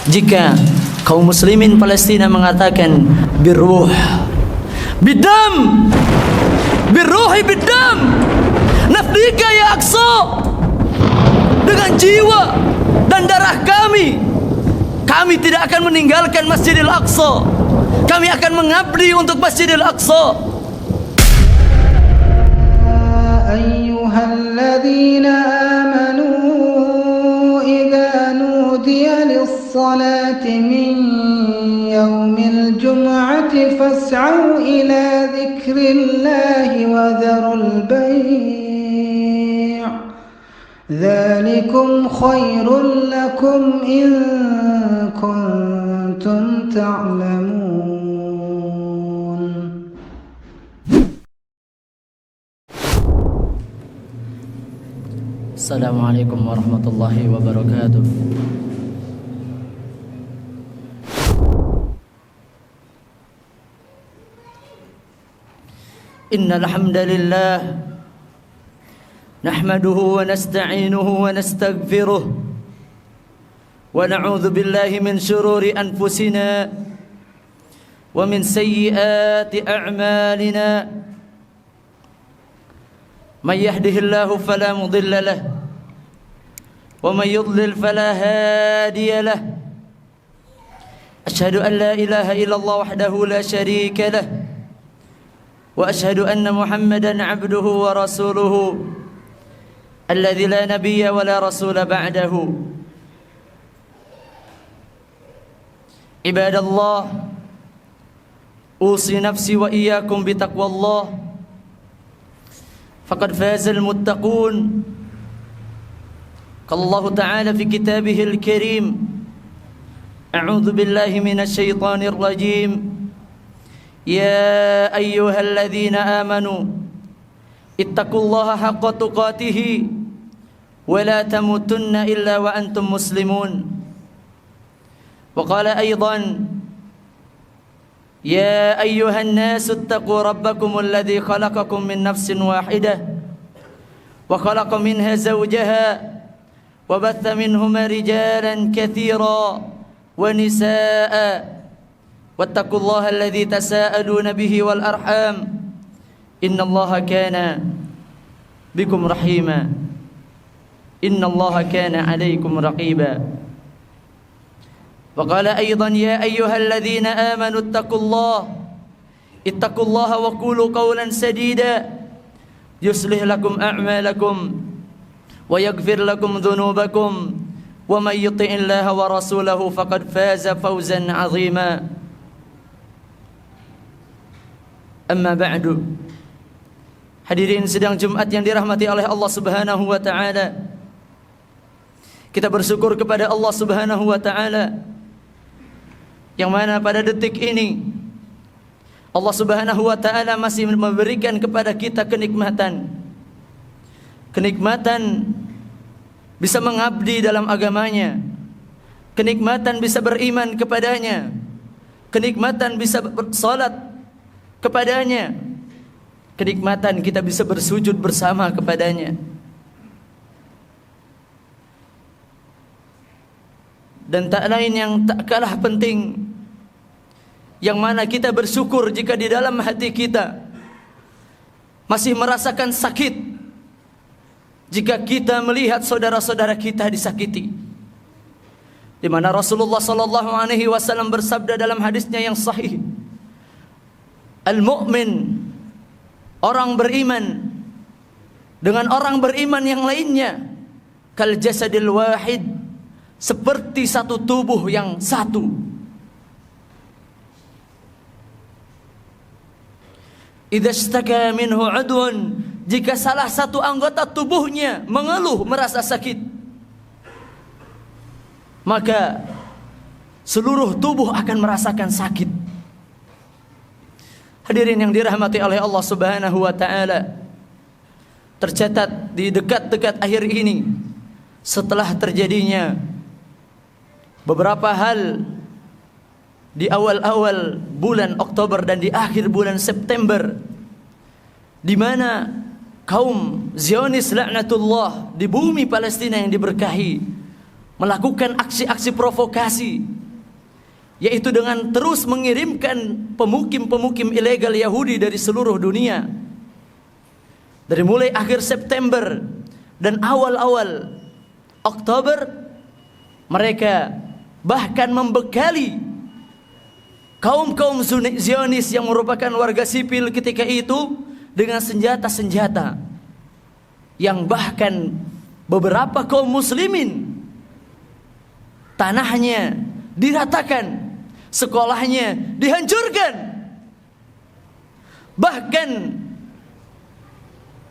jika kaum muslimin Palestina mengatakan birruh bidam, birruhi bidam, nafdika ya Aqsa, dengan jiwa dan darah kami tidak akan meninggalkan Masjidil Aqsa. Kami akan mengabdi untuk Masjidil Aqsa. Ayyuhalladzina amanu idza nudiya lis-salati min yaumil jum'ati fas'au ila dzikrillahi wa dzarul bai'. Dzalikum khairul lakum in kuntum ta'lamun. Assalamualaikum warahmatullahi wabarakatuh. Innal hamdalillah nahmaduhu wa nasta'inuhu wa nastaghfiruh wa na'udzu billahi min shururi anfusina wa min sayyiati a'malina. Man yahdihillahu fala mudilla lahu wa man yudlil fala hadiya lahu. Ashhadu an la ilaha illallah wahdahu la sharika lahu wa ashhadu anna Muhammadan 'abduhu wa rasuluhu alladzi la nabiyya wa la rasula ba'dahu. Ibadallah, usi nafsi wa iyyakum bitaqwallah. Faqad fazal muttaqun. Qala Allah Ta'ala fi kitabihil karim, a'udzu billahi minasy syaithanir rajim. Ya ayyuhalladzina amanu ittaqullaha haqqa tuqatih ولا تموتن إلا وأنتم مسلمون. وقال أيضا يا أيها الناس اتقوا ربكم الذي خلقكم من نفس واحدة وخلق منها زوجها وبث منهما رجالا كثيرا ونساء واتقوا الله الذي تساءلون به والأرحام إن الله كان بكم رحيما. Inna Allah kana 'alaikum raqiba. Wa qala aidan ya ayyuhalladzina amanu ittaqullaha wa qulu qawlan sadida yuslih lakum a'malakum wa yaghfir lakum dhunubakum wa may yuti'illaha wa rasulahu faqad faza fawzan 'azima. Amma ba'du. Hadirin sidang Jumat yang dirahmati oleh Allah Subhanahu wa taala. Kita bersyukur kepada Allah Subhanahu wa taala yang mana pada detik ini Allah Subhanahu wa taala masih memberikan kepada kita kenikmatan bisa mengabdi dalam agamanya, kenikmatan bisa beriman kepadanya, kenikmatan bisa bersalat kepadanya, kenikmatan kita bisa bersujud bersama kepadanya. Dan tak lain yang tak kalah penting, yang mana kita bersyukur jika di dalam hati kita masih merasakan sakit jika kita melihat saudara-saudara kita disakiti. Di mana Rasulullah sallallahu alaihi wasallam bersabda dalam hadisnya yang sahih, al-mu'min, orang beriman dengan orang beriman yang lainnya, kal jasadil wahid, seperti satu tubuh yang satu. Idza ishtaka minhu 'udwun, jika salah satu anggota tubuhnya mengeluh merasa sakit, maka seluruh tubuh akan merasakan sakit. Hadirin yang dirahmati oleh Allah Subhanahu wa taala, tercatat di dekat-dekat akhir ini setelah terjadinya beberapa hal di awal-awal bulan Oktober dan di akhir bulan September, di mana kaum Zionis laknatullah di bumi Palestina yang diberkahi melakukan aksi-aksi provokasi yaitu dengan terus mengirimkan pemukim-pemukim ilegal Yahudi dari seluruh dunia. Dari mulai akhir September dan awal-awal Oktober, mereka bahkan membekali kaum-kaum Zionis yang merupakan warga sipil ketika itu dengan senjata-senjata yang bahkan beberapa kaum muslimin tanahnya diratakan, sekolahnya dihancurkan, bahkan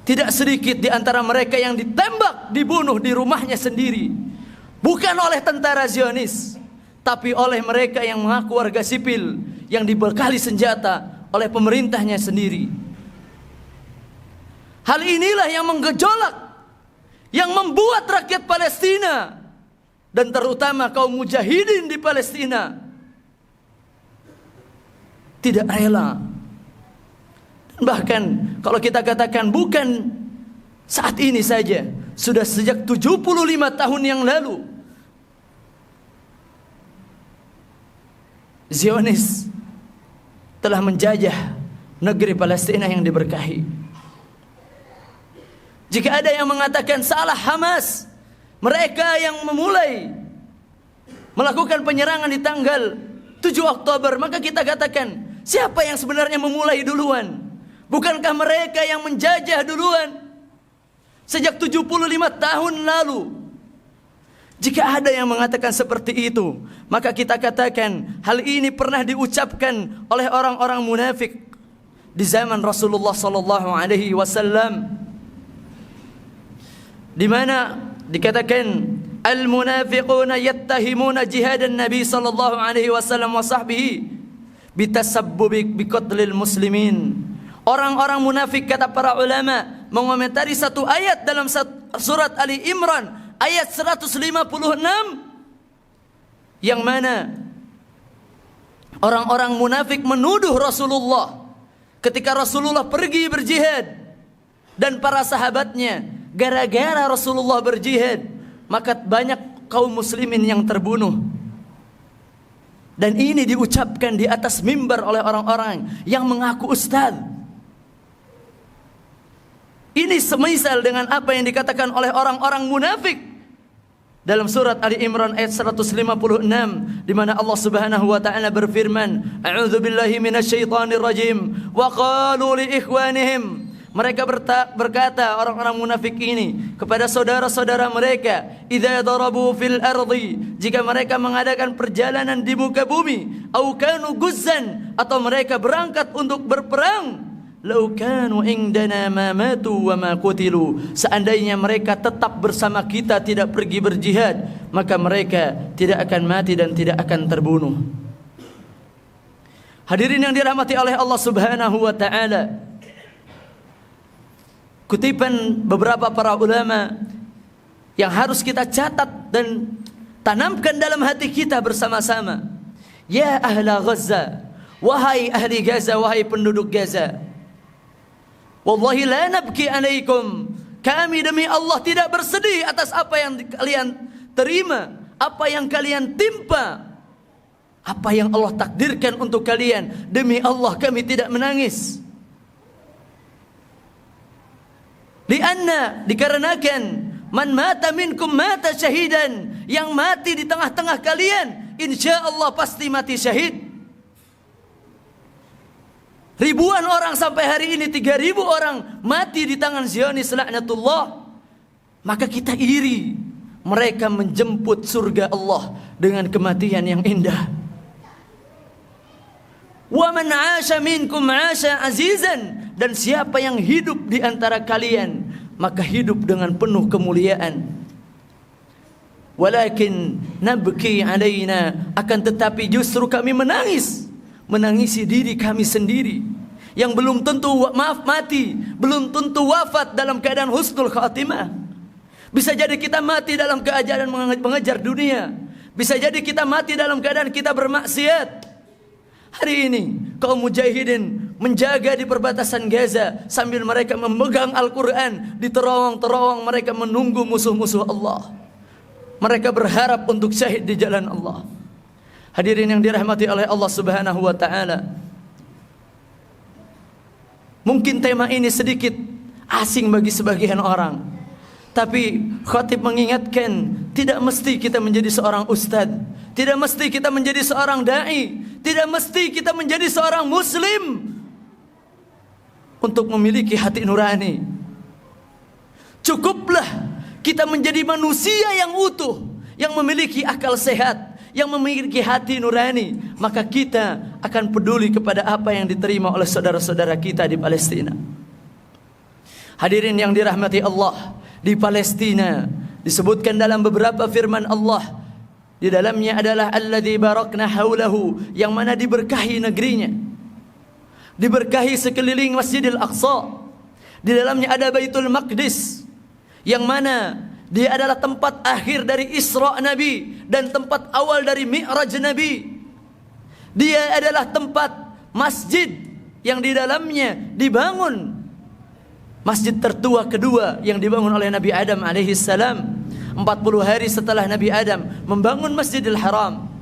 tidak sedikit di antara mereka yang ditembak, dibunuh di rumahnya sendiri. Bukan oleh tentara Zionis, tapi oleh mereka yang mengaku warga sipil yang dibekali senjata oleh pemerintahnya sendiri. Hal inilah yang menggejolak, yang membuat rakyat Palestina dan terutama kaum mujahidin di Palestina tidak rela. Bahkan kalau kita katakan bukan saat ini saja, sudah sejak 75 tahun yang lalu Zionis telah menjajah negeri Palestina yang diberkahi. Jika ada yang mengatakan salah Hamas, mereka yang memulai melakukan penyerangan di tanggal 7 Oktober, maka kita katakan siapa yang sebenarnya memulai duluan? Bukankah mereka yang menjajah duluan sejak 75 tahun lalu? Jika ada yang mengatakan seperti itu, maka kita katakan hal ini pernah diucapkan oleh orang-orang munafik di zaman Rasulullah sallallahu alaihi wasallam, di mana dikatakan al-munafiquna yattahimuna jihadan Nabi sallallahu alaihi wasallam wa sahbihi bitasabbubi biqatlil muslimin. Orang-orang munafik, kata para ulama, mengomentari satu ayat dalam surat Ali Imran ayat 156 yang mana orang-orang munafik menuduh Rasulullah ketika Rasulullah pergi berjihad dan para sahabatnya, gara-gara Rasulullah berjihad maka banyak kaum muslimin yang terbunuh. Dan ini diucapkan di atas mimbar oleh orang-orang yang mengaku ustaz. Ini semisal dengan apa yang dikatakan oleh orang-orang munafik dalam surat Ali Imran ayat 156, di mana Allah Subhanahu wa taala berfirman, "A'udzubillahi minasyaitonir rajim." Wa qalu li ikhwanihim. Mereka berkata, orang-orang munafik ini, kepada saudara-saudara mereka, "Idza darabu fil ardi," jika mereka mengadakan perjalanan di muka bumi, "au kanu guzzan," atau mereka berangkat untuk berperang, "lau kanu indana ma matu wa ma qutilu," seandainya mereka tetap bersama kita, tidak pergi berjihad, maka mereka tidak akan mati dan tidak akan terbunuh. Hadirin yang dirahmati oleh Allah Subhanahu wa taala, kutipan beberapa para ulama yang harus kita catat dan tanamkan dalam hati kita bersama-sama. Ya ahla Gaza, wahai ahli Gaza, wahai penduduk Gaza, wallahi la nabki alaikum, kami demi Allah tidak bersedih atas apa yang kalian terima, apa yang kalian timpa, apa yang Allah takdirkan untuk kalian. Demi Allah kami tidak menangis. Lianna, dikarenakan man mata minkum mata syahidan, yang mati di tengah-tengah kalian insya Allah pasti mati syahid. Ribuan orang sampai hari ini, 3.000 orang mati di tangan Zionis laknatullah. Maka kita iri, mereka menjemput surga Allah dengan kematian yang indah. Wa man 'asha minkum 'asha azizan, dan siapa yang hidup di antara kalian maka hidup dengan penuh kemuliaan. Walakin nabki alaina, akan tetapi justru kami menangis, menangisi diri kami sendiri yang belum tentu mati, belum tentu wafat dalam keadaan husnul khatimah. Bisa jadi kita mati dalam keadaan mengejar dunia, bisa jadi kita mati dalam keadaan kita bermaksiat. Hari ini kaum mujahidin menjaga di perbatasan Gaza sambil mereka memegang Al-Quran. Di terowong-terowong mereka menunggu musuh-musuh Allah. Mereka berharap untuk syahid di jalan Allah. Hadirin yang dirahmati oleh Allah Subhanahu wa taala. Mungkin tema ini sedikit asing bagi sebagian orang, tapi khatib mengingatkan, tidak mesti kita menjadi seorang ustadz, tidak mesti kita menjadi seorang dai, tidak mesti kita menjadi seorang muslim untuk memiliki hati nurani. Cukuplah kita menjadi manusia yang utuh, yang memiliki akal sehat, yang memiliki hati nurani, maka kita akan peduli kepada apa yang diterima oleh saudara-saudara kita di Palestina. Hadirin yang dirahmati Allah, di Palestina disebutkan dalam beberapa firman Allah, di dalamnya adalah alladzi barakna haulahu, yang mana diberkahi negerinya, diberkahi sekeliling Masjidil Aqsa. Di dalamnya ada Baitul Maqdis, yang mana dia adalah tempat akhir dari Isra Nabi dan tempat awal dari Mi'raj Nabi. Dia adalah tempat masjid yang di dalamnya dibangun masjid tertua kedua yang dibangun oleh Nabi Adam alaihissalam 40 hari setelah Nabi Adam membangun Masjidil Haram.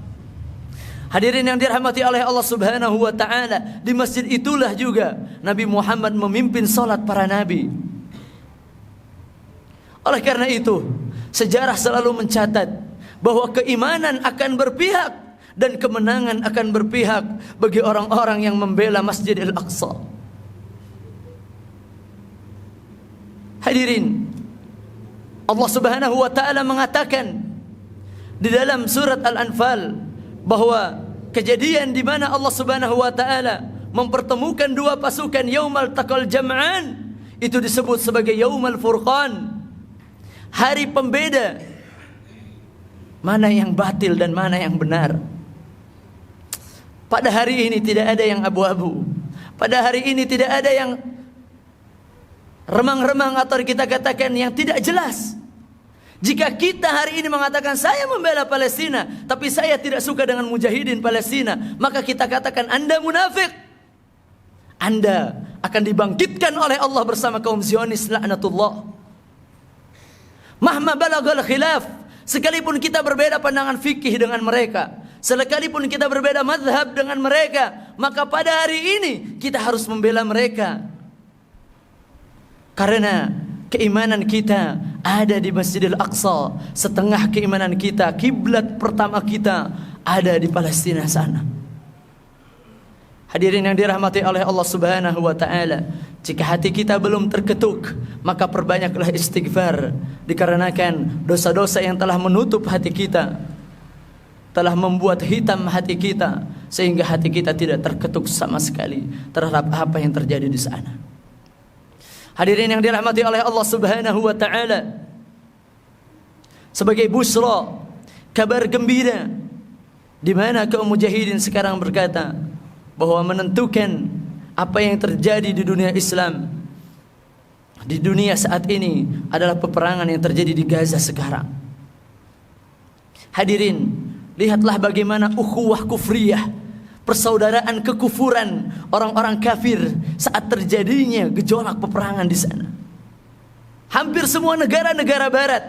Hadirin yang dirahmati oleh Allah Subhanahu wa taala, di masjid itulah juga Nabi Muhammad memimpin salat para nabi. Oleh karena itu, sejarah selalu mencatat bahwa keimanan akan berpihak dan kemenangan akan berpihak bagi orang-orang yang membela Masjidil Aqsa. Hadirin, Allah Subhanahu wa taala mengatakan di dalam surat Al-Anfal bahwa kejadian di mana Allah Subhanahu wa taala mempertemukan dua pasukan yaumal taqal jam'an itu disebut sebagai yaumal furqan, hari pembeda mana yang batil dan mana yang benar. Pada hari ini tidak ada yang abu-abu, pada hari ini tidak ada yang remang-remang atau kita katakan yang tidak jelas. Jika kita hari ini mengatakan saya membela Palestina, tapi saya tidak suka dengan mujahidin Palestina, maka kita katakan Anda munafik. Anda akan dibangkitkan oleh Allah bersama kaum Zionis laknatullah. Mahma balagal khilaf, sekalipun kita berbeda pandangan fikih dengan mereka, sekalipun kita berbeda mazhab dengan mereka, maka pada hari ini kita harus membela mereka. Karena keimanan kita ada di Masjidil Aqsa, setengah keimanan kita, kiblat pertama kita ada di Palestina sana. Hadirin yang dirahmati oleh Allah Subhanahu wa taala, jika hati kita belum terketuk, maka perbanyaklah istighfar, dikarenakan dosa-dosa yang telah menutup hati kita, telah membuat hitam hati kita, sehingga hati kita tidak terketuk sama sekali terhadap apa yang terjadi di sana. Hadirin yang dirahmati oleh Allah Subhanahu wa taala, sebagai busra, kabar gembira, di mana kaum mujahidin sekarang berkata bahwa menentukan apa yang terjadi di dunia Islam, di dunia saat ini adalah peperangan yang terjadi di Gaza sekarang. Hadirin, lihatlah bagaimana ukhuwah kufriyah, persaudaraan kekufuran orang-orang kafir saat terjadinya gejolak peperangan di sana. Hampir semua negara-negara barat,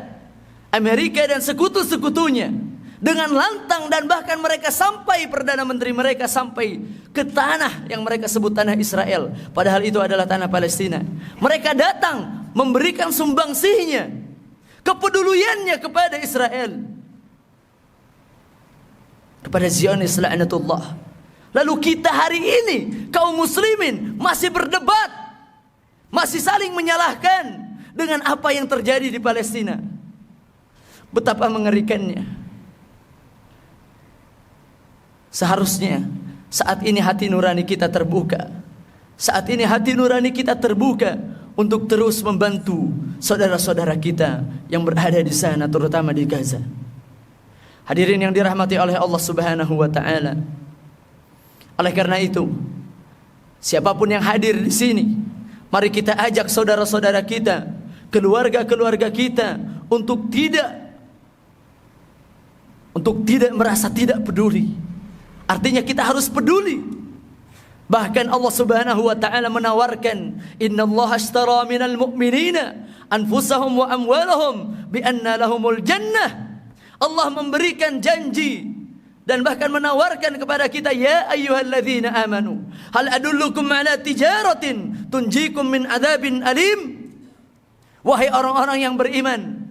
Amerika dan sekutu-sekutunya, dengan lantang dan bahkan mereka sampai Perdana Menteri mereka sampai ke tanah yang mereka sebut tanah Israel, padahal itu adalah tanah Palestina. Mereka datang memberikan sumbangsihnya, kepeduliannya kepada Israel, kepada Zionis laknatullah. Lalu kita hari ini kaum muslimin masih berdebat, masih saling menyalahkan dengan apa yang terjadi di Palestina. Betapa mengerikannya. Seharusnya saat ini hati nurani kita terbuka. Saat ini hati nurani kita terbuka untuk terus membantu saudara-saudara kita yang berada di sana, terutama di Gaza. Hadirin yang dirahmati oleh Allah Subhanahu wa taala. Oleh karena itu, siapapun yang hadir di sini, mari kita ajak saudara-saudara kita, keluarga-keluarga kita untuk tidak merasa tidak peduli. Artinya kita harus peduli. Bahkan Allah Subhanahu wa taala menawarkan, "Innallaha ashtara minal mu'minina anfusahum wa amwalahum bi anna lahumul jannah." Allah memberikan janji dan bahkan menawarkan kepada kita, ya ayyuhalladzina amanu hal adullukum ala tijaratin tunjikum min adzabin alim. Wahai orang-orang yang beriman,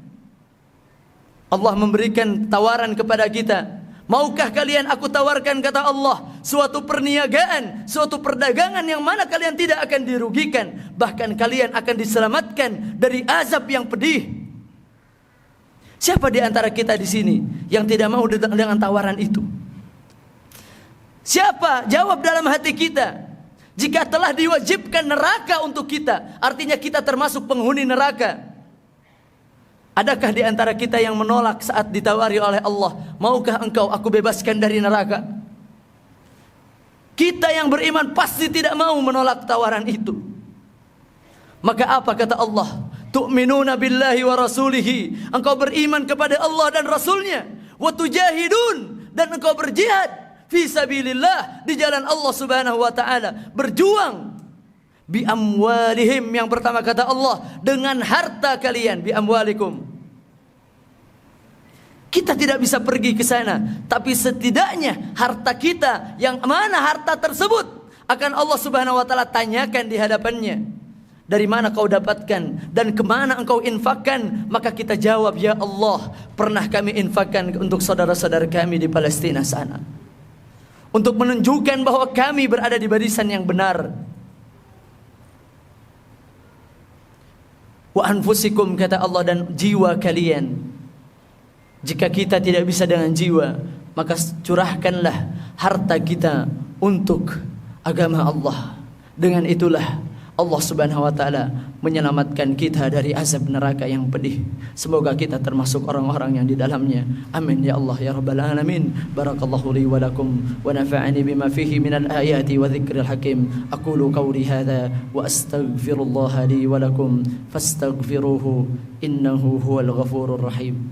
Allah memberikan tawaran kepada kita, maukah kalian aku tawarkan, kata Allah, suatu perniagaan, suatu perdagangan yang mana kalian tidak akan dirugikan, bahkan kalian akan diselamatkan dari azab yang pedih. Siapa di antara kita di sini yang tidak mau dengan tawaran itu? Siapa? Jawab dalam hati kita. Jika telah diwajibkan neraka untuk kita, artinya kita termasuk penghuni neraka. Adakah di antara kita yang menolak saat ditawari oleh Allah, maukah engkau aku bebaskan dari neraka? Kita yang beriman pasti tidak mau menolak tawaran itu. Maka apa kata Allah? Tu'minuna billahi wa rasulihi. Engkau beriman kepada Allah dan Rasulnya. Wa tujahidun. Dan engkau berjihad fi sabilillah, di jalan Allah subhanahu wa ta'ala. Berjuang. Bi amwalihim, yang pertama kata Allah, dengan harta kalian. Bi amwalikum. Kita tidak bisa pergi ke sana, tapi setidaknya harta kita, yang mana harta tersebut akan Allah subhanahu wa ta'ala tanyakan di hadapannya. Dari mana kau dapatkan dan kemana engkau infakkan? Maka kita jawab, ya Allah, pernah kami infakkan untuk saudara-saudara kami di Palestina sana, untuk menunjukkan bahwa kami berada di barisan yang benar. Wa anfusikum, kata Allah, dan jiwa kalian. Jika kita tidak bisa dengan jiwa, maka curahkanlah harta kita untuk agama Allah. Dengan itulah Allah subhanahu wa ta'ala menyelamatkan kita dari azab neraka yang pedih. Semoga kita termasuk orang-orang yang di dalamnya. Amin ya Allah ya rabbal alamin. Barakallahu li wa lakum wa nafa'ani bima fihi minal ayati wa dzikril hakim. Aqulu qawli hadza wa astaghfirullaha li wa lakum fastaghfiruhu innahu huwal ghafurur rahim.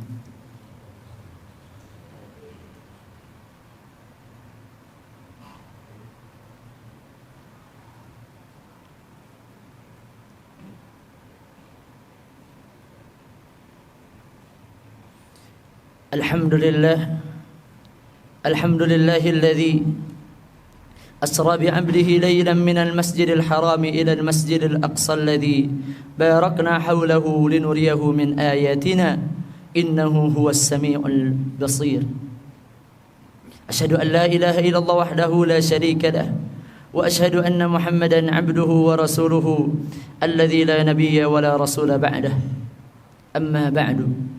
Alhamdulillahilladzi asra bi'abdihi laylan minal masjidil harami ilal masjidil aqsa alladzi barakna hawlahu linuriyahu min ayatina innahu huwas sami'ul basir. Asyhadu an la ilaha illallah wahdahu la syarika lah wa asyhadu anna Muhammadan 'abduhu wa rasuluhu alladzi la nabiyya wa la rasula ba'dah. Amma ba'du.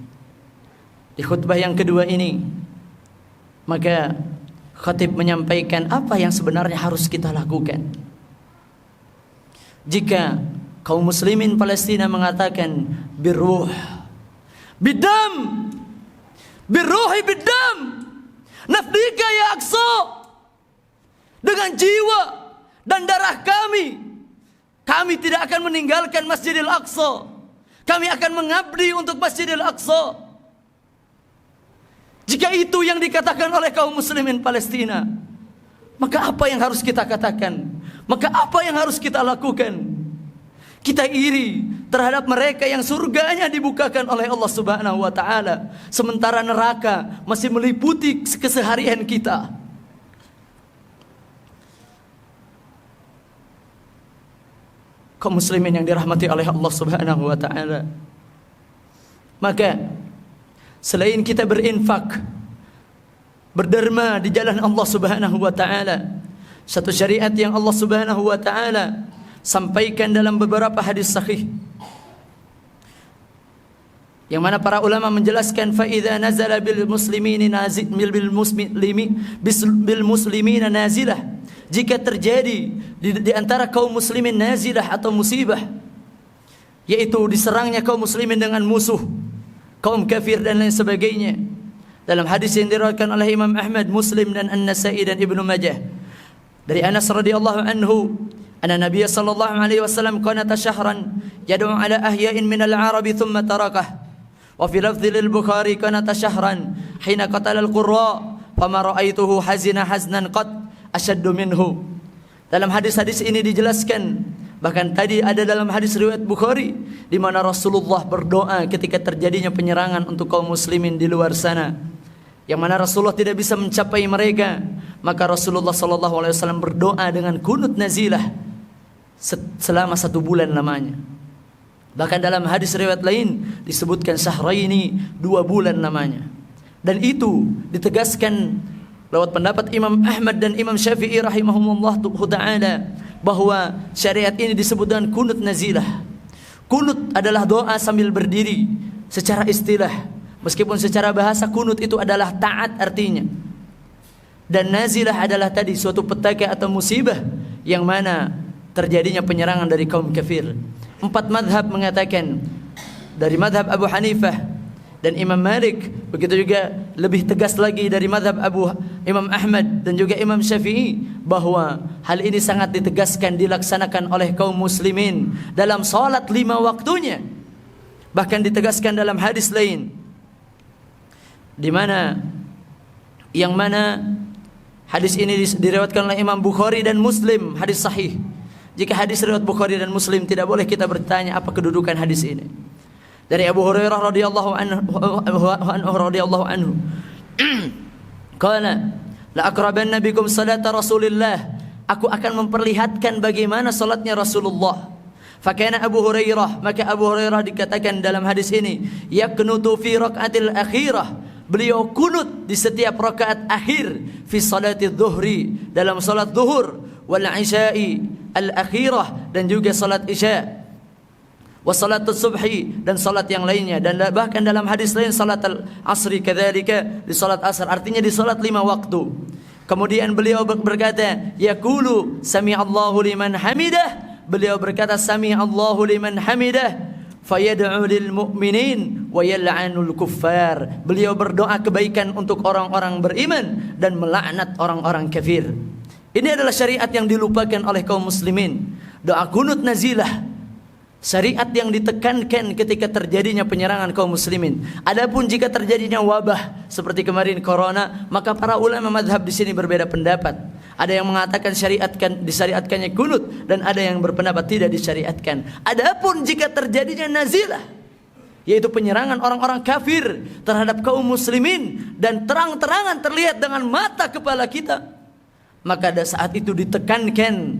Di khutbah yang kedua ini, maka khatib menyampaikan apa yang sebenarnya harus kita lakukan. Jika kaum muslimin Palestina mengatakan birruh bidam, birruhi bidam, nafdika ya Aqsa, dengan jiwa dan darah kami tidak akan meninggalkan Masjidil Aqsa. Kami akan mengabdi untuk Masjidil Aqsa. Jika itu yang dikatakan oleh kaum muslimin Palestina, maka apa yang harus kita katakan? Maka apa yang harus kita lakukan? Kita iri terhadap mereka yang surganya dibukakan oleh Allah subhanahu wa ta'ala, sementara neraka masih meliputi keseharian kita. Kaum muslimin yang dirahmati oleh Allah subhanahu wa ta'ala, maka selain kita berinfak, berderma di jalan Allah subhanahu wa ta'ala, satu syariat yang Allah subhanahu wa ta'ala sampaikan dalam beberapa hadis sahih, yang mana para ulama menjelaskan, فَإِذَا نَزَلَ بِالْمُسْلِمِينَ نَازِلَةً, jika terjadi di antara kaum muslimin nazilah atau musibah, yaitu diserangnya kaum muslimin dengan musuh, kaum kafir dan lain sebagainya. Dalam hadis yang diriwayatkan oleh Imam Ahmad, Muslim dan An-Nasa'i dan Ibnu Majah, dari Anas radhiyallahu anhu, anna Nabiy sallallahu alaihi wasallam qanata syahran yad'u ala ahya'in minal arabi thumma tarakah. Wa fi lafdhi lil Bukhari qanata syahran hina qatala al-qurra fama ra'aituhu hazina haznan qad ashaddu minhu. Dalam hadis-hadis ini dijelaskan, bahkan tadi ada dalam hadis riwayat Bukhari, di mana Rasulullah berdoa ketika terjadinya penyerangan untuk kaum muslimin di luar sana. yang mana Rasulullah tidak bisa mencapai mereka, maka Rasulullah SAW berdoa dengan kunut nazilah selama 1 bulan lamanya. Bahkan dalam hadis riwayat lain disebutkan syahraini, 2 bulan namanya. Dan itu ditegaskan lewat pendapat Imam Ahmad dan Imam Syafi'i rahimahumullah ta'ala bahwa syariat ini disebut dengan kunut nazilah. Kunut adalah doa sambil berdiri secara istilah. Meskipun secara bahasa kunut itu adalah taat artinya. Dan nazilah adalah tadi suatu petaka atau musibah yang mana terjadinya penyerangan dari kaum kafir. 4 madhab mengatakan, dari madhab Abu Hanifah dan Imam Malik, begitu juga lebih tegas lagi dari madhab Imam Ahmad dan juga Imam Syafi'i, bahwa hal ini sangat ditegaskan dilaksanakan oleh kaum muslimin dalam salat 5 waktunya. Bahkan ditegaskan dalam hadis lain, di mana yang mana hadis ini diriwayatkan oleh Imam Bukhari dan Muslim, hadis sahih. Jika hadis riwayat Bukhari dan Muslim, tidak boleh kita bertanya apa kedudukan hadis ini. Dari Abu Hurairah radhiyallahu anhu qala la aqrabanna bikum salata Rasulillah, aku akan memperlihatkan bagaimana salatnya Rasulullah. Fakana Abu Hurairah, maka Abu Hurairah dikatakan dalam hadis ini, yaqnutu fi raqatil akhirah, beliau kunut di setiap rakaat akhir, fi salati dhuhri, dalam salat zuhur, wal isya'i al-akhirah, dan juga salat isya', wa salatus subhi, dan salat yang lainnya. Dan bahkan dalam hadis lain salat al-asri kadzalika, di salat asar, artinya di salat 5 waktu. Kemudian beliau berkata, yaqulu sami'allahu liman hamidah, beliau berkata sami'allahu liman hamidah, fayad'u lil mu'minin wa yal'anul kuffar, beliau berdoa kebaikan untuk orang-orang beriman dan melaknat orang-orang kafir. Ini adalah syariat yang dilupakan oleh kaum muslimin. Doa kunut nazilah, syariat yang ditekankan ketika terjadinya penyerangan kaum muslimin. Adapun jika terjadinya wabah seperti kemarin corona, maka para ulama mazhab di sini berbeda pendapat. Ada yang mengatakan disyariatkannya kunut, dan ada yang berpendapat tidak disyariatkan. Adapun jika terjadinya nazilah, yaitu penyerangan orang-orang kafir terhadap kaum muslimin dan terang-terangan terlihat dengan mata kepala kita, maka pada saat itu ditekankan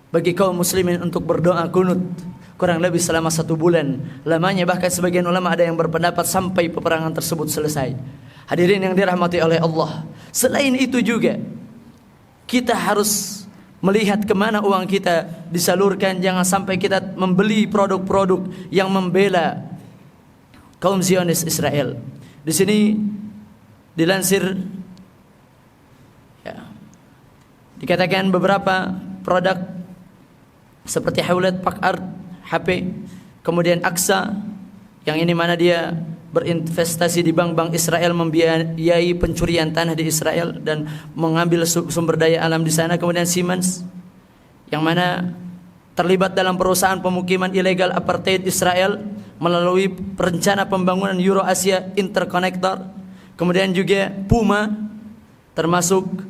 bagi kaum muslimin untuk berdoa kunut kurang lebih selama 1 bulan lamanya. Bahkan sebagian ulama ada yang berpendapat sampai peperangan tersebut selesai. Hadirin yang dirahmati oleh Allah, selain itu juga kita harus melihat kemana uang kita disalurkan. Jangan sampai kita membeli produk-produk yang membela kaum Zionis Israel. Di sini dilansir, dikatakan beberapa produk seperti Hewlett Packard HP, kemudian Aksa, yang ini mana dia berinvestasi di bank-bank Israel, membiayai pencurian tanah di Israel dan mengambil sumber daya alam di sana. Kemudian Siemens, yang mana terlibat dalam perusahaan pemukiman ilegal apartheid Israel melalui rencana pembangunan Euro-Asia Interconnector. Kemudian juga Puma, termasuk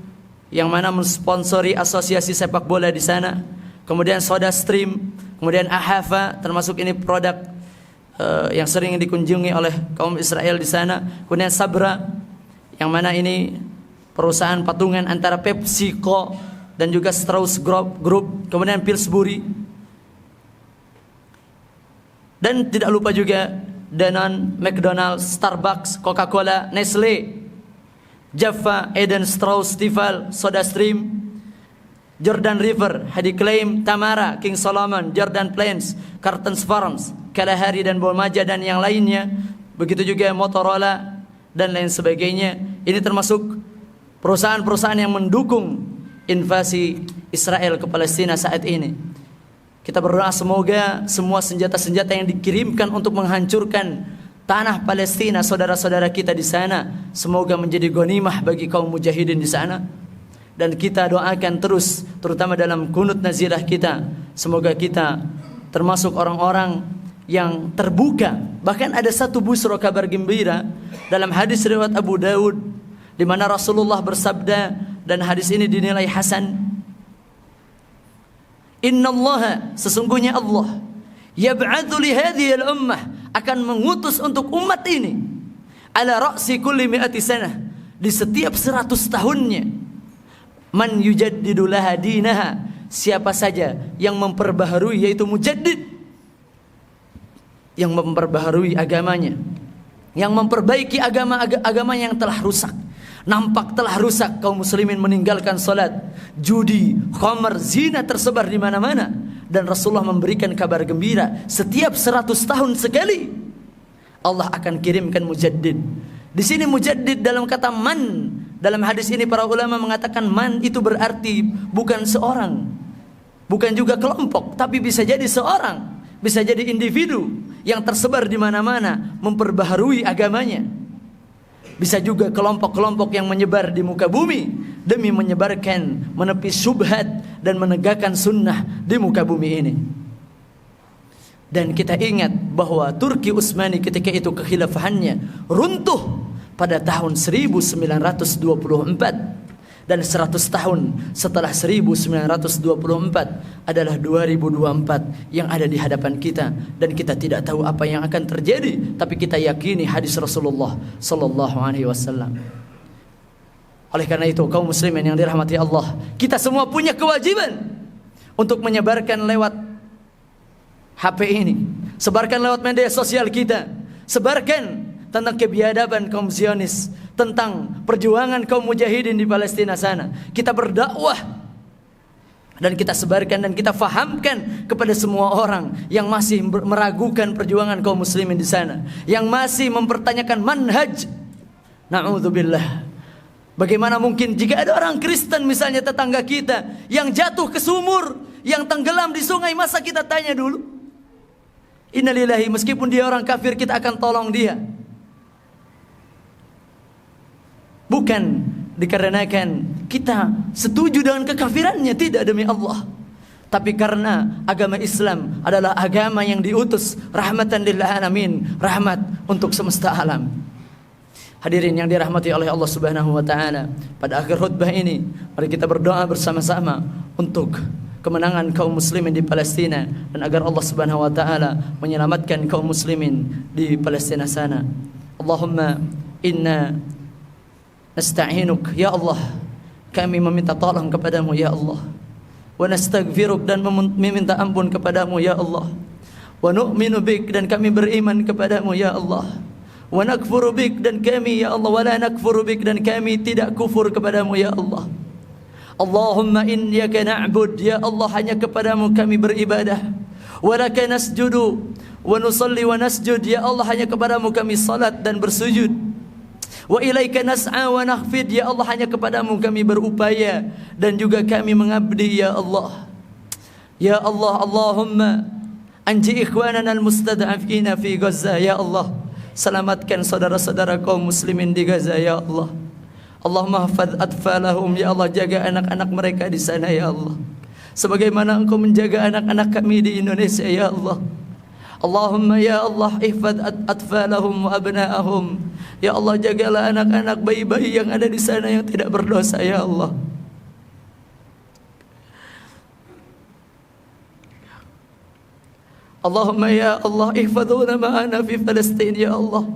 yang mana mensponsori asosiasi sepak bola di sana. Kemudian SodaStream, kemudian Ahava, termasuk ini produk yang sering dikunjungi oleh kaum Israel di sana. Kemudian Sabra, yang mana ini perusahaan patungan antara PepsiCo dan juga Strauss Group. Kemudian Pillsbury, dan tidak lupa juga Danone, McDonald's, Starbucks, Coca-Cola, Nestle, Jaffa, Eden, Strauss, Stifel, SodaStream, Jordan River, Hadi Claim, Tamara, King Solomon, Jordan Plains, Cartons Farms, Kalahari dan Bolmaja, dan yang lainnya. Begitu juga Motorola dan lain sebagainya. Ini termasuk perusahaan-perusahaan yang mendukung invasi Israel ke Palestina saat ini. Kita berdoa semoga semua senjata-senjata yang dikirimkan untuk menghancurkan tanah Palestina, saudara-saudara kita di sana, semoga menjadi ghanimah bagi kaum mujahidin di sana. Dan kita doakan terus, terutama dalam kunut nazilah kita, semoga kita termasuk orang-orang yang terbuka. Bahkan ada satu busra, kabar gembira dalam hadis riwayat Abu Daud, di mana Rasulullah bersabda, dan hadis ini dinilai hasan, innallaha, sesungguhnya Allah, yab'atsu li hadhihi al-ummah, akan mengutus untuk umat ini, ala ra'si kulli mi'ati sanah, di setiap 100 tahunnya, man yujaddidu laha dinaha, siapa saja yang memperbaharui, yaitu mujaddid, yang memperbaharui agamanya, yang memperbaiki agama yang telah rusak. Nampak telah rusak, kaum muslimin meninggalkan salat, judi, khamar, zina tersebar di mana-mana, dan Rasulullah memberikan kabar gembira, setiap 100 tahun sekali Allah akan kirimkan mujaddid. Di sini mujaddid dalam kata man, dalam hadis ini para ulama mengatakan man itu berarti bukan seorang, bukan juga kelompok, tapi bisa jadi seorang, bisa jadi individu yang tersebar di mana-mana memperbaharui agamanya. Bisa juga kelompok-kelompok yang menyebar di muka bumi demi menyebarkan, menepis syubhat dan menegakkan sunnah di muka bumi ini. Dan kita ingat bahwa Turki Utsmani ketika itu kekhilafahannya runtuh pada tahun 1924. Dan 100 tahun setelah 1924 adalah 2024 yang ada di hadapan kita, dan kita tidak tahu apa yang akan terjadi, tapi kita yakini hadis Rasulullah sallallahu alaihi wasallam. Oleh karena itu, kaum muslimin yang dirahmati Allah, kita semua punya kewajiban untuk menyebarkan lewat HP ini, sebarkan lewat media sosial kita, sebarkan tentang kebiadaban kaum Zionis, tentang perjuangan kaum mujahidin di Palestina sana. Kita berdakwah dan kita sebarkan dan kita fahamkan kepada semua orang yang masih meragukan perjuangan kaum muslimin di sana, yang masih mempertanyakan manhaj. Na'udzubillah. Bagaimana mungkin jika ada orang Kristen misalnya tetangga kita yang jatuh ke sumur, yang tenggelam di sungai, masa kita tanya dulu? Innalillahi, meskipun dia orang kafir kita akan tolong dia. Bukan dikarenakan kita setuju dengan kekafirannya, tidak, demi Allah, tapi karena agama Islam adalah agama yang diutus rahmatan lil alamin, rahmat untuk semesta alam. Hadirin yang dirahmati oleh Allah Subhanahu wa taala, pada akhir khutbah ini mari kita berdoa bersama-sama untuk kemenangan kaum muslimin di Palestina, dan agar Allah Subhanahu wa taala menyelamatkan kaum muslimin di Palestina sana. Allahumma inna nasta'inuk, ya Allah, kami meminta tolong kepadamu ya Allah, wa nastaghfiruk, dan meminta ampun kepadamu ya Allah, wa nu'minu bik, dan kami beriman kepadamu ya Allah, wa nakfuru bik, dan kami ya Allah, wa la nakfuru bik, dan kami tidak kufur kepadamu ya Allah. Allahumma iyyaka na'bud, ya Allah, hanya kepadamu kami beribadah, wa laka nasjudu wa nusalli wa nasjud, ya Allah, hanya kepadamu kami salat dan bersujud. Wa ilaika nas'a wa nakhfid, ya Allah, hanya kepadamu kami berupaya dan juga kami mengabdi ya Allah. Ya Allah, Allahumma anji ikhwanana almustad'afina fi Gaza, ya Allah, selamatkan saudara-saudara kaum muslimin di Gaza ya Allah. Allahumma hafadz atfalahum, ya Allah, jaga anak-anak mereka di sana ya Allah, sebagaimana Engkau menjaga anak-anak kami di Indonesia ya Allah. Allahumma ya Allah ihfadz atfalahum wa abna'ahum, ya Allah, jagalah anak-anak bayi-bayi yang ada di sana yang tidak berdosa ya Allah. Allahumma ya Allah ihfadz ulama'ana fi Palestin ya Allah,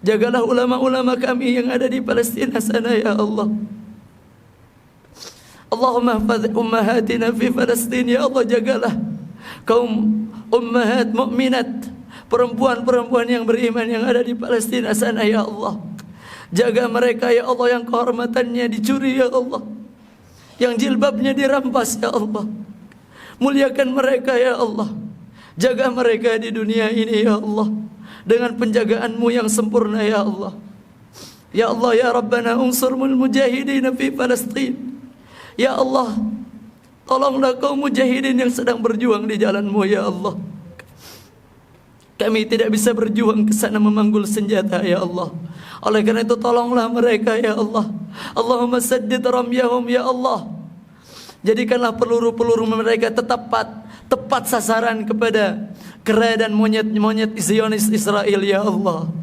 jagalah ulama-ulama kami yang ada di Palestina sana ya Allah. Allahumma ihfadz ummahatina fi Palestin ya Allah, jagalah kaum ummahat mukminat, perempuan-perempuan yang beriman yang ada di Palestina sana ya Allah. Jaga mereka ya Allah, yang kehormatannya dicuri ya Allah, yang jilbabnya dirampas ya Allah. Muliakan mereka ya Allah, jaga mereka di dunia ini ya Allah dengan penjagaanmu yang sempurna ya Allah. Ya Allah ya Rabbana unsurmul mujahidin fi Palestin, ya Allah, tolonglah kaum mujahidin yang sedang berjuang di jalanmu ya Allah. Kami tidak bisa berjuang ke sana memanggul senjata ya Allah. Oleh karena itu tolonglah mereka ya Allah. Allahumma saddid ramyahum ya Allah. Jadikanlah peluru-peluru mereka tepat sasaran kepada kera dan monyet-monyet Zionis Israel ya Allah.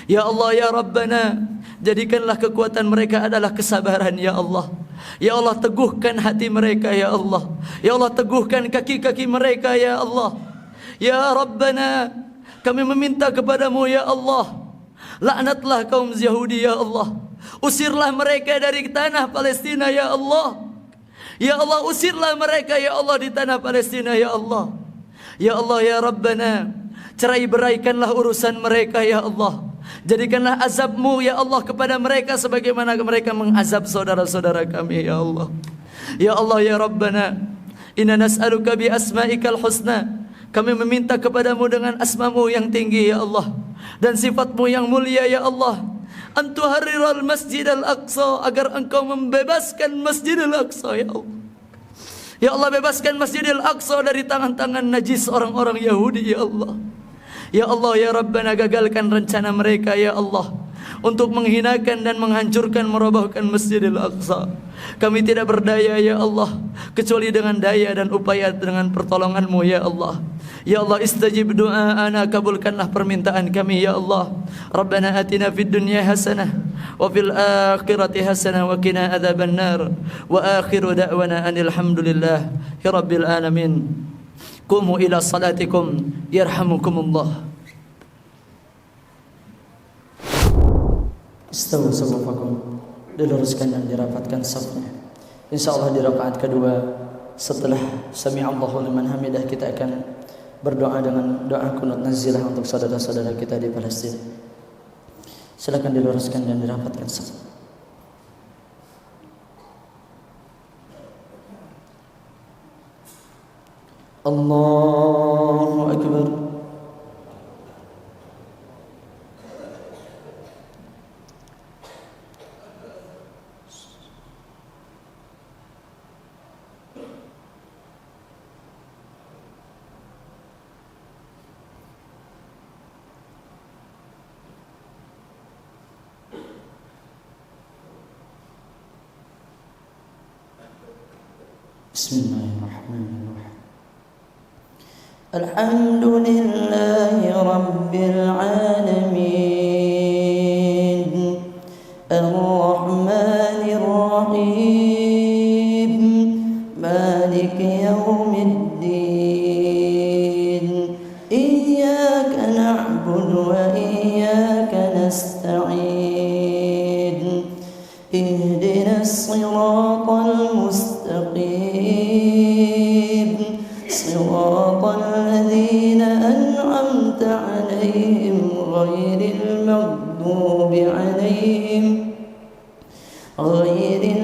Ya Allah ya Rabbana, jadikanlah kekuatan mereka adalah kesabaran ya Allah. Ya Allah, teguhkan hati mereka ya Allah. Ya Allah, teguhkan kaki-kaki mereka ya Allah. Ya Rabbana, kami meminta kepadamu ya Allah, Laknatlah kaum Yahudi ya Allah. Usirlah mereka dari tanah Palestina ya Allah. Ya Allah, usirlah mereka ya Allah di tanah Palestina ya Allah. Ya Allah ya Rabbana, cerai beraikanlah urusan mereka ya Allah. Jadikanlah azabmu ya Allah kepada mereka sebagaimana mereka mengazab saudara-saudara kami ya Allah. Ya Allah ya Rabbana, inna nas'aluka bi asma'ikal husna. Kami meminta kepadamu dengan asmamu yang tinggi ya Allah, dan sifatmu yang mulia ya Allah. Antuharriral masjid al-aqsa, agar engkau membebaskan masjid al-aqsa ya Allah. Ya Allah, bebaskan masjid al-aqsa dari tangan-tangan najis orang-orang Yahudi ya Allah. Ya Allah ya Rabbana, gagalkan rencana mereka ya Allah untuk menghinakan dan menghancurkan, merobohkan Masjidil Aqsa. Kami tidak berdaya ya Allah, kecuali dengan daya dan upaya dengan pertolongan-Mu ya Allah. Ya Allah, istajib du'aana, kabulkanlah permintaan kami ya Allah. Rabbana atina fid dunya hasanah wa fil akhirati hasanah wa qina adzabannar. Wa akhiru da'wana anil hamdulillah rabbil alamin. Qumu ila salatikum yarhamukumullah. Istawu safufakum, diluruskan dan dirapatkan safnya. Insyaallah di rakaat kedua setelah sami'allahu liman hamidah kita akan berdoa dengan doa qunut nazilah untuk saudara-saudara kita di Palestina. Silakan diluruskan dan dirapatkan saf. Allahu akbar. Bismillahirrahmanirrahim. Alhamdulillahi rabbil alamin, ar-rahmanir rahim, maliki yaumiddin, iyyaka na'budu wa iyyaka nasta'in, ihdinas siratal mustaqim, siratal ladzina an'amta 'alaihim ghairil maghdubi 'alaihim waladdallin.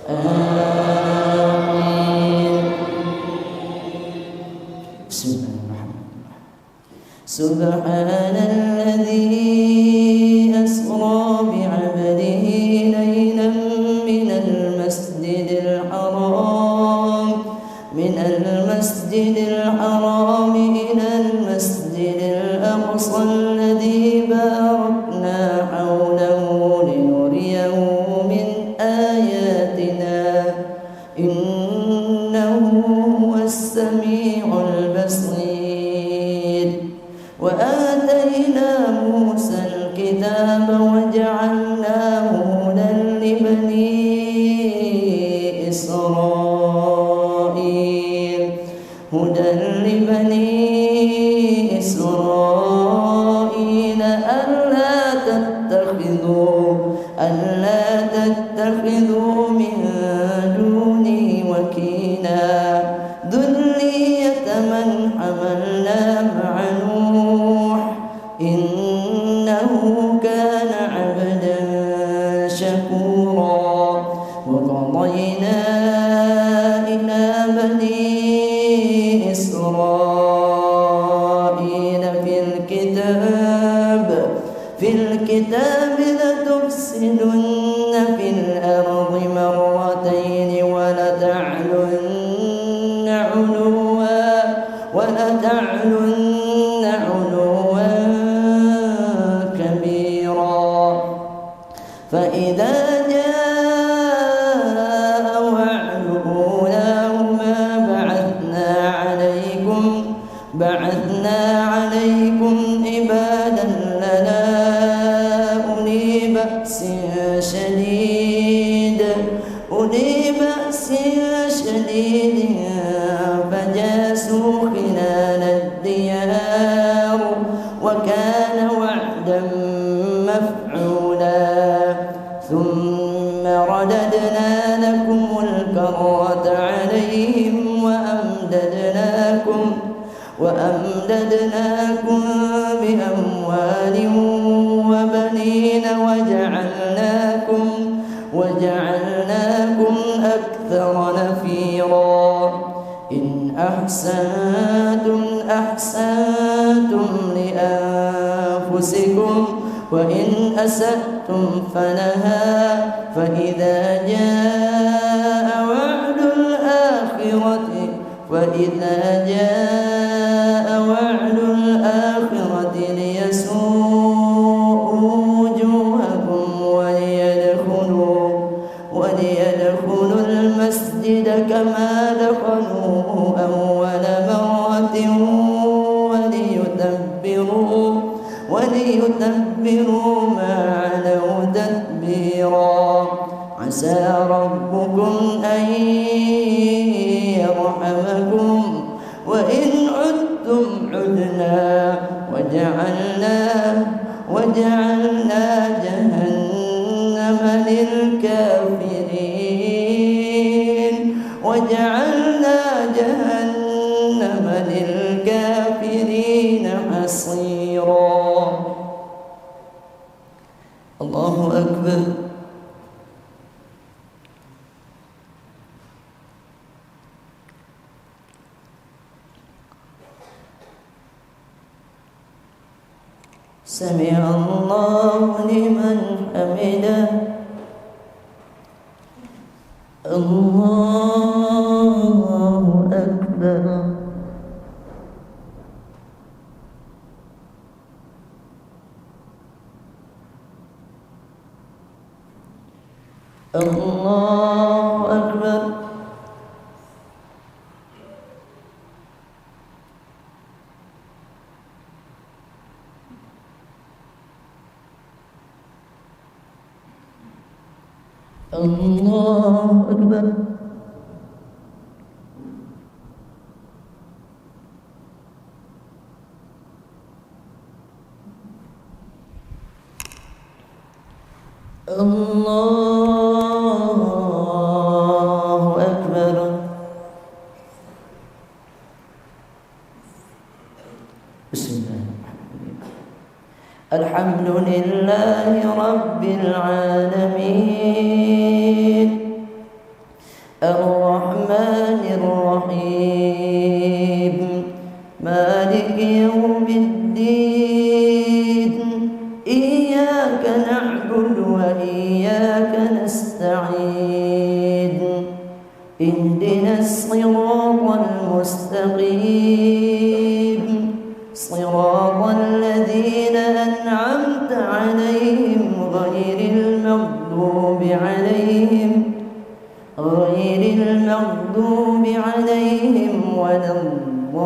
Amin. Bismillahirrahmanirrahim. Subhanalladzi asra bi'abdihi laylan minal masjidil haram ilal masjidil aqsa alladzi barakna hawlahu linuriyahu min ayatina innahu huwas sami'ul basir. Wa atayna Musa al-kitaba wa ja'alnahu hudan li bani Israil alla tattakhidhu min duni wakila dhurriyyata man hamalna ma'a Nuh innahu kana 'abdan shakura. Wa qadayna ila bani Israil fil kitab latufsidunna fil ardi marratayn wa lata'lunna 'uluwan kabira. Fa idza jaa wa'du ulahuma ba'athna 'alaykum ibadan lana uli ba'sin خلال الديار وكان وعدا مفعولا ثم رددنا لكم الكرة عليهم وأمددناكم بأموال وبنين وجعلناكم أكثر نفيرا إن أحسنتم أحسنتم لأنفسكم وإن أسأتم فلها فإذا جاء وعد الآخرة ليسوءوا وجوهكم وليدخلوا المسجد كما دخلوه أول مرة وليتبروا ما علوا تتبيرا عسى ربكم أن يرحمكم وإن عدتم عدنا وجعلنا جهنم للكافرين حصيرا. الله أكبر. سمع الله لمن حمده. الله أكبر. الله أكبر. الله أكبر. الله أكبر. بسم الله الحمد لله رب العالمين الرحمن الرحيم مالك يوم الدين إياك نعبد وإياك نستعين اهدنا الصراط المستقيم صراط الذين أنعمت عليهم غير المغضوب عليهم ولا الضالين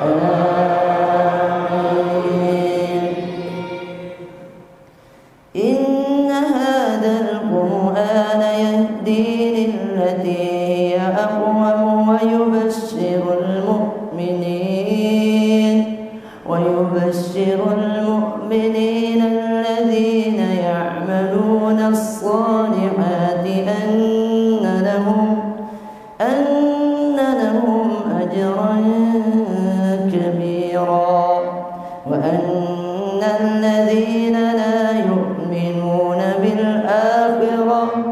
آمين. إن هذا القرآن يهدي للتي هي أقوم ويبشر المؤمنين الذين يعملون الصالحات أن لهم أجرا كبيرا وأن الذين لا يؤمنون بالآخرة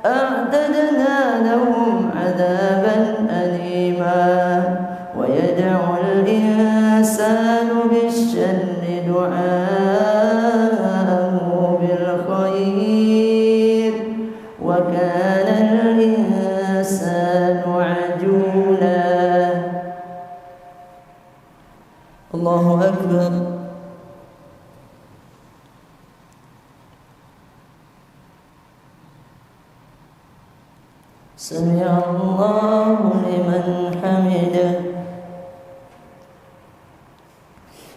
أعتدنا لهم عذابا أليما ويدعو الإنسان بالشر دعاءه بالخير وكان الإنسان عجولا. الله أكبر. سمع الله لمن حمده.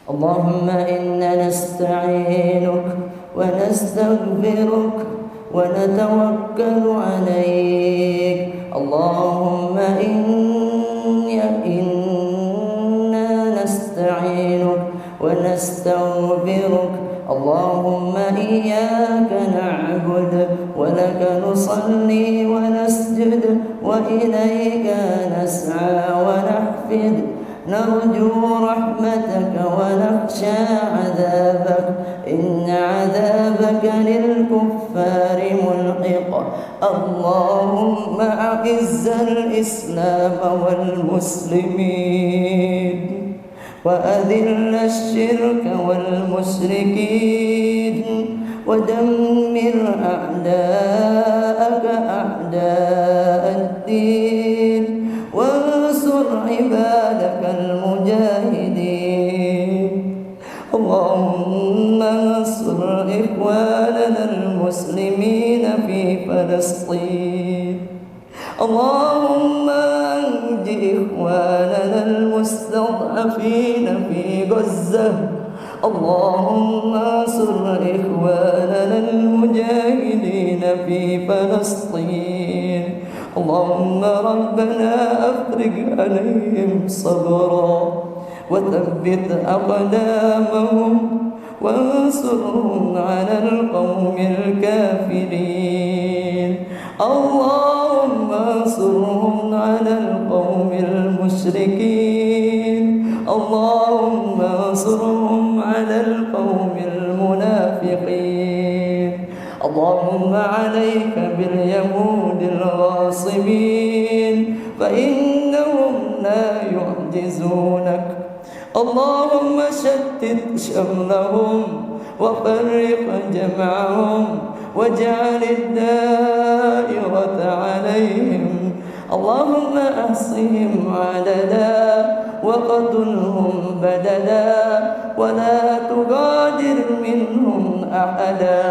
اللهم إنا نستعينك ونستغفرك ونتوكل عليك. اللهم إنا نستعينك ونستغفرك. اللهم إياك نعبد ولك نصلي ونسجد وإليك نسعى ونحفد. نرجو رحمتك ونخشى عذابك، إن عذابك للكفار ملحق. اللهم أعز الإسلام والمسلمين وأذل الشرك والمشركين ودمر أعداءك أعداء الدين وانصر عبادك المجاهدين. اللهم انصر إخواننا المسلمين في فلسطين. اللهم انج إخواننا المستضعفين في غزة. اللهم انصر إخواننا المجاهدين في فلسطين. اللهم ربنا أفرج عليهم صبرا وثبت أقدامهم وانصرهم على القوم الكافرين. اللهم انصرهم على القوم المشركين. اللهم انصرهم على القوم المنافقين. اللهم عليك باليهود الغاصبين فإنهم لا يعجزونك. اللهم شتت شملهم وفرق جمعهم واجعل الدائرة عليهم. اللهم أحصهم عددا وقتلهم بددا ولا تغادر منهم أحدا.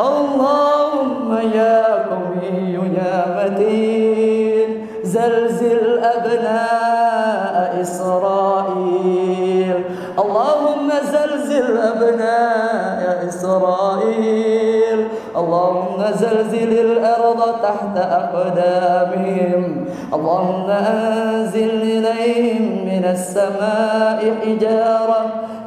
اللهم يا قوي يا متين زلزل أبناء إسرائيل. اللهم زلزل أبناء إسرائيل. اللهم زلزل الأرض تحت أقدامهم. اللهم أنزل إليهم من السماء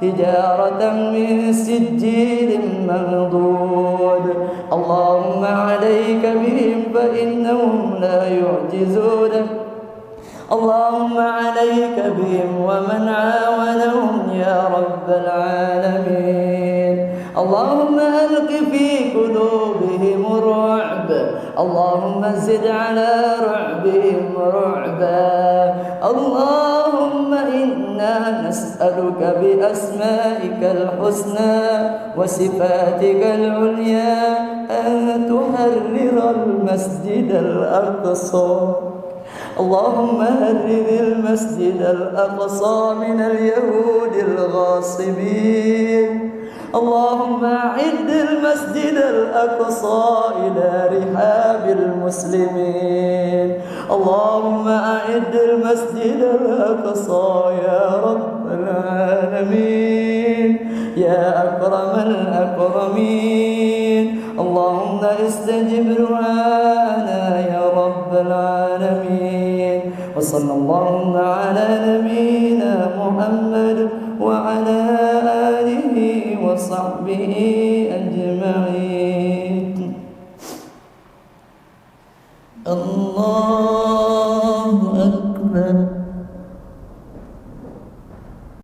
حجارة من سجيل منضود. اللهم عليك بهم فإنهم لا يعجزونك. اللهم عليك بهم ومن عاونهم يا رب العالمين. اللهم ألق في قلوبهم الرعب. اللهم زد على رعبهم رعبا. اللهم إنا نسألك بأسمائك الحسنى وصفاتك العليا أن تحرر المسجد الأقصى. اللهم هرب المسجد الأقصى من اليهود الغاصبين. اللهم أعد المسجد الأقصى إلى رحاب المسلمين. اللهم أعد المسجد الأقصى يا رب العالمين يا أكرم الأكرمين. اللهم استجب دعاءنا يا رب العالمين. وصلى اللهم على نبينا محمد وعلى آله وصحبه أجمعين. الله أكبر.